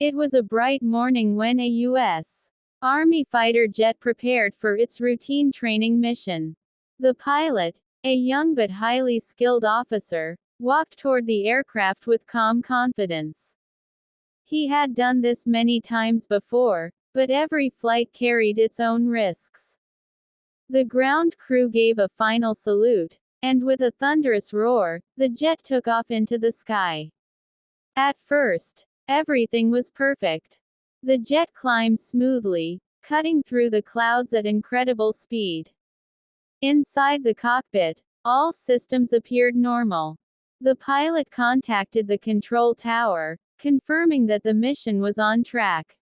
It was a bright morning when a U.S. Army fighter jet prepared for its routine training mission. The pilot, a young but highly skilled officer, walked toward the aircraft with calm confidence. He had done this many times before, but every flight carried its own risks. The ground crew gave a final salute, and with a thunderous roar, the jet took off into the sky. At first, everything was perfect. The jet climbed smoothly, cutting through the clouds at incredible speed. Inside the cockpit, all systems appeared normal. The pilot contacted the control tower, confirming that the mission was on track.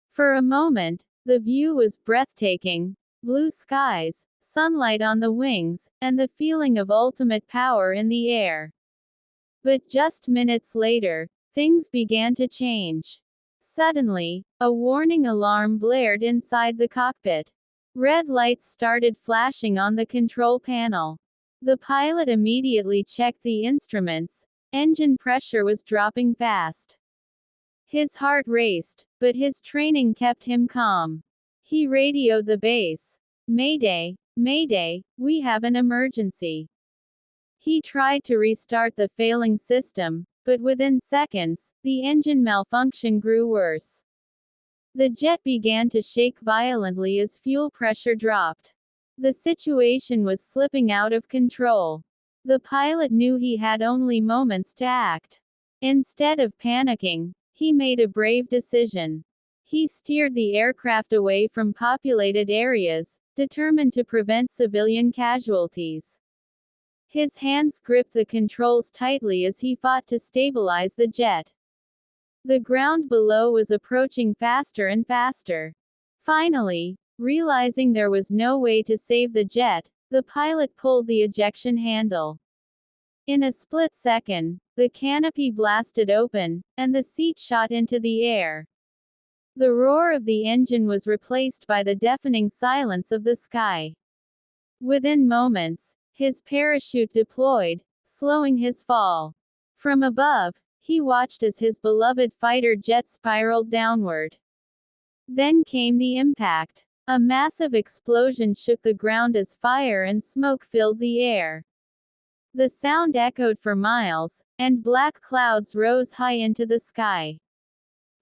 For a moment, the view was breathtaking: blue skies, sunlight on the wings, and the feeling of ultimate power in the air. But just minutes later, things began to change. Suddenly, a warning alarm blared inside the cockpit. Red lights started flashing on the control panel. The pilot immediately checked the instruments. Engine pressure was dropping fast. His heart raced, but his training kept him calm. He radioed the base. "Mayday, Mayday, we have an emergency." He tried to restart the failing system, but within seconds, the engine malfunction grew worse. The jet began to shake violently as fuel pressure dropped. The situation was slipping out of control. The pilot knew he had only moments to act. Instead of panicking, he made a brave decision. He steered the aircraft away from populated areas, determined to prevent civilian casualties. His hands gripped the controls tightly as he fought to stabilize the jet. The ground below was approaching faster and faster. Finally, realizing there was no way to save the jet, the pilot pulled the ejection handle. In a split second, the canopy blasted open, and the seat shot into the air. The roar of the engine was replaced by the deafening silence of the sky. Within moments, his parachute deployed, slowing his fall. From above, he watched as his beloved fighter jet spiraled downward. Then came the impact. A massive explosion shook the ground as fire and smoke filled the air. The sound echoed for miles, and black clouds rose high into the sky.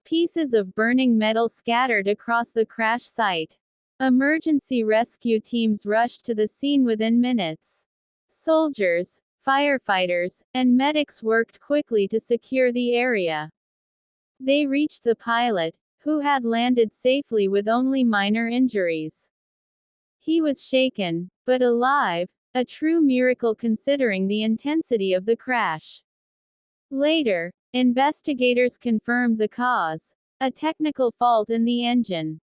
Pieces of burning metal scattered across the crash site. Emergency rescue teams rushed to the scene within minutes. Soldiers, firefighters, and medics worked quickly to secure the area. They reached the pilot, who had landed safely with only minor injuries. He was shaken, but alive, a true miracle considering the intensity of the crash. Later, investigators confirmed the cause: a technical fault in the engine.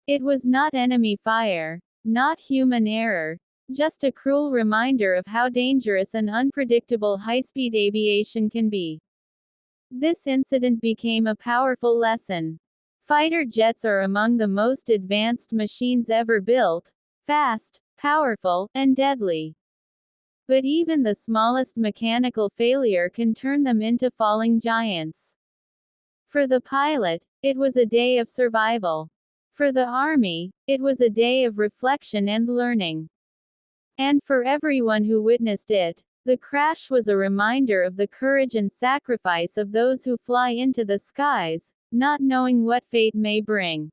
It was not enemy fire, not human error, just a cruel reminder of how dangerous and unpredictable high-speed aviation can be. This incident became a powerful lesson. Fighter jets are among the most advanced machines ever built: fast, powerful, and deadly. But even the smallest mechanical failure can turn them into falling giants. For the pilot, it was a day of survival. For the Army, it was a day of reflection and learning. And for everyone who witnessed it, the crash was a reminder of the courage and sacrifice of those who fly into the skies, not knowing what fate may bring.